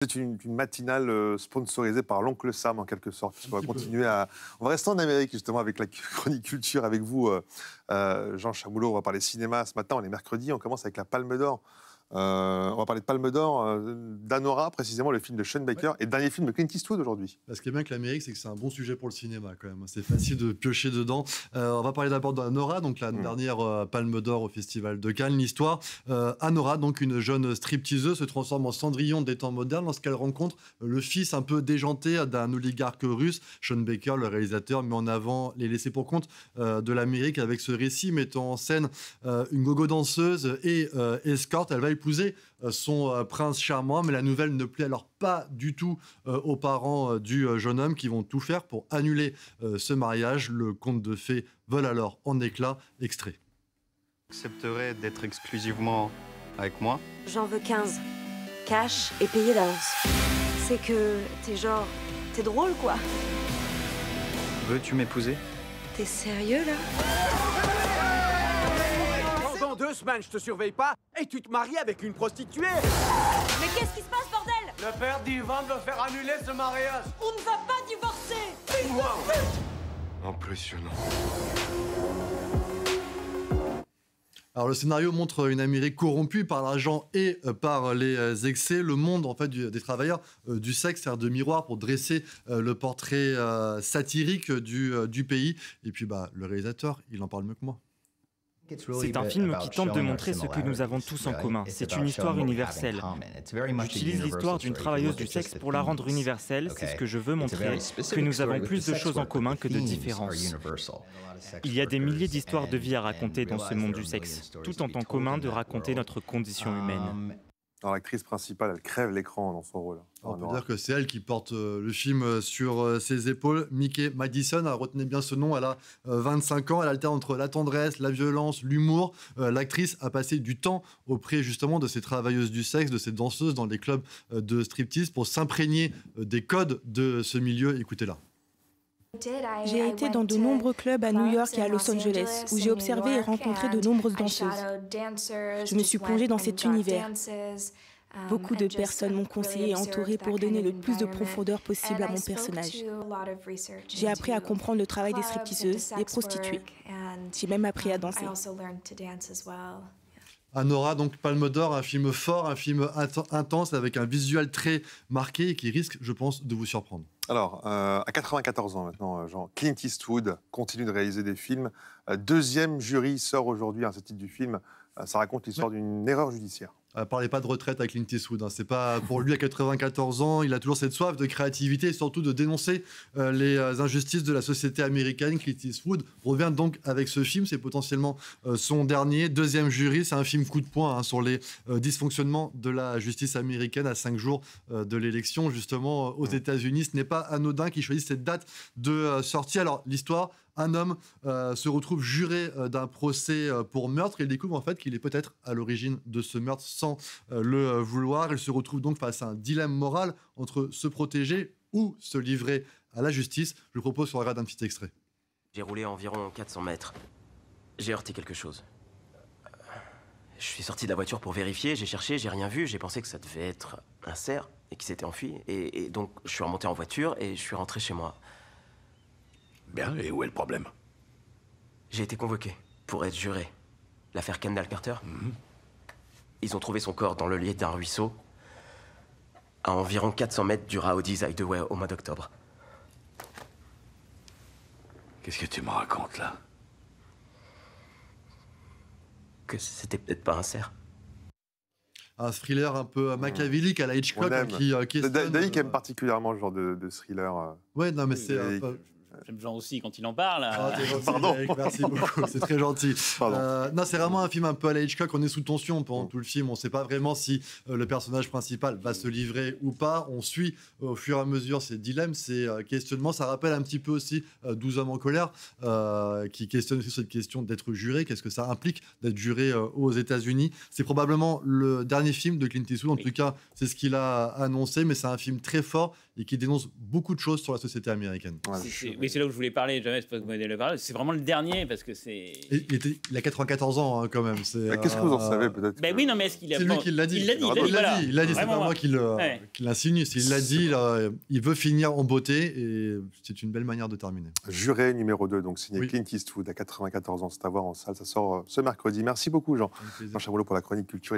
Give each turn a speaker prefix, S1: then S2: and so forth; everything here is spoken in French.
S1: C'est une matinale sponsorisée par l'oncle Sam, en quelque sorte. On va continuer à... On va rester en Amérique, justement, avec la chronique culture, avec vous, Jean Chamoulot. On va parler cinéma ce matin, on est mercredi, on commence avec la Palme d'Or. On va parler de Palme d'Or, d'Anora, précisément, le film de Sean Baker, et le dernier film de Clint Eastwood aujourd'hui.
S2: Ce qui est bien avec l'Amérique, c'est que c'est un bon sujet pour le cinéma, quand même. C'est facile de piocher dedans. On va parler d'abord d'Anora, donc la dernière Palme d'Or au Festival de Cannes. L'histoire, Anora, donc une jeune stripteaseuse, se transforme en Cendrillon des temps modernes lorsqu'elle rencontre le fils un peu déjanté d'un oligarque russe. Sean Baker, le réalisateur, met en avant les laissés pour compte de l'Amérique avec ce récit mettant en scène une gogo danseuse et escorte. Elle va épouser son prince charmant, mais la nouvelle ne plaît alors pas du tout aux parents du jeune homme qui vont tout faire pour annuler ce mariage. Le conte de fées vole alors en éclats. Extrait.
S3: Accepterais d'être exclusivement avec moi?
S4: J'en veux 15. Cash et payé d'avance. C'est que t'es drôle, quoi.
S3: Veux-tu m'épouser?
S4: T'es sérieux, là?
S5: Pendant 2 semaines, je te surveille pas et tu te maries avec une prostituée.
S4: Mais qu'est-ce qui se passe, bordel?
S5: Le père d'Ivan veut faire annuler ce mariage.
S4: On ne va pas divorcer!
S5: Wow.
S3: Impressionnant.
S2: Alors le scénario montre une Amérique corrompue par l'argent et par les excès. Le monde en fait des travailleurs du sexe sert de miroir pour dresser le portrait satirique du pays. Et puis le réalisateur, il en parle mieux que moi.
S6: C'est un film qui tente de montrer ce que nous avons tous en commun. C'est une histoire universelle. J'utilise l'histoire d'une travailleuse du sexe pour la rendre universelle. C'est ce que je veux montrer, que nous avons plus de choses en commun que de différences. Il y a des milliers d'histoires de vie à raconter dans ce monde du sexe. Tout ont en commun de raconter notre condition humaine.
S1: Alors, l'actrice principale, elle crève l'écran dans son rôle.
S2: On peut dire que c'est elle qui porte le film sur ses épaules. Mickey Madison, retenez bien ce nom, elle a 25 ans, elle alterne entre la tendresse, la violence, l'humour. L'actrice a passé du temps auprès justement de ces travailleuses du sexe, de ces danseuses dans les clubs de striptease pour s'imprégner des codes de ce milieu. Écoutez-la.
S7: J'ai été dans de nombreux clubs à New York et à Los Angeles, où j'ai observé et rencontré de nombreuses danseuses. Je me suis plongée dans cet univers. Beaucoup de personnes m'ont conseillé et entourée pour donner le plus de profondeur possible à mon personnage. J'ai appris à comprendre le travail des stripteaseuses, des prostituées. J'ai même appris à danser.
S2: Anora, donc Palme d'Or, un film fort, un film intense avec un visuel très marqué et qui risque, je pense, de vous surprendre.
S1: Alors, à 94 ans maintenant, Jean, Clint Eastwood continue de réaliser des films. Deuxième jury sort aujourd'hui, ce titre du film. Ça raconte l'histoire d'une erreur judiciaire.
S2: Parlez pas de retraite à Clint Eastwood. C'est pas pour lui à 94 ans. Il a toujours cette soif de créativité et surtout de dénoncer les injustices de la société américaine. Clint Eastwood revient donc avec ce film. C'est potentiellement son dernier. Deuxième jury, c'est un film coup de poing sur les dysfonctionnements de la justice américaine à 5 jours de l'élection, justement, aux États-Unis. Ce n'est pas anodin qu'il choisisse cette date de sortie. Alors, l'histoire... Un homme se retrouve juré d'un procès pour meurtre et il découvre en fait qu'il est peut-être à l'origine de ce meurtre sans le vouloir. Il se retrouve donc face à un dilemme moral entre se protéger ou se livrer à la justice. Je vous propose qu'on regarde un petit extrait.
S8: J'ai roulé environ 400 mètres. J'ai heurté quelque chose. Je suis sorti de la voiture pour vérifier, j'ai cherché, j'ai rien vu. J'ai pensé que ça devait être un cerf et qu'il s'était enfui. Et donc je suis remonté en voiture et je suis rentré chez moi.
S9: Bien, et où est le problème?
S8: J'ai été convoqué pour être juré. L'affaire Kendall Carter. Ils ont trouvé son corps dans le lit d'un ruisseau, à environ 400 mètres du Rowdy's Hideaway au mois d'octobre.
S9: Qu'est-ce que tu me racontes, là?
S8: Que c'était peut-être pas un cerf.
S2: Un thriller un peu machiavélique à la Hitchcock qui questionne...
S1: Daïk aime particulièrement ce genre de thriller.
S2: Ouais, non mais c'est...
S10: J'aime bien aussi quand il en parle.
S1: Pardon.
S2: Merci beaucoup, c'est très gentil. Non, c'est vraiment un film un peu à la Hitchcock. On est sous tension pendant tout le film. On ne sait pas vraiment si le personnage principal va se livrer ou pas. On suit au fur et à mesure ces dilemmes, ces questionnements. Ça rappelle un petit peu aussi 12 hommes en colère qui questionnent aussi cette question d'être juré. Qu'est-ce que ça implique d'être juré aux États-Unis? C'est probablement le dernier film de Clint Eastwood. En tout cas, c'est ce qu'il a annoncé. Mais c'est un film très fort et qui dénonce beaucoup de choses sur la société américaine.
S10: Oui, Oui, c'est là où je voulais parler. Jamais, c'est pas que vous m'avez parlé. C'est vraiment le dernier parce que c'est.
S2: Il a 94 ans quand même.
S1: Qu'est-ce que vous en savez peut-être
S10: Ben oui, non, mais est-ce qu'il a.
S2: C'est lui qui l'a dit.
S10: Il l'a dit.
S2: Il l'a dit. C'est pas moi qui l'insinue. Il l'a dit. Il veut finir en beauté et c'est une belle manière de terminer.
S1: Juré numéro 2, donc signé Clint Eastwood à 94 ans. C'est à voir en salle. Ça sort ce mercredi. Merci beaucoup, Jean. Jean Chamoulot pour la chronique culture.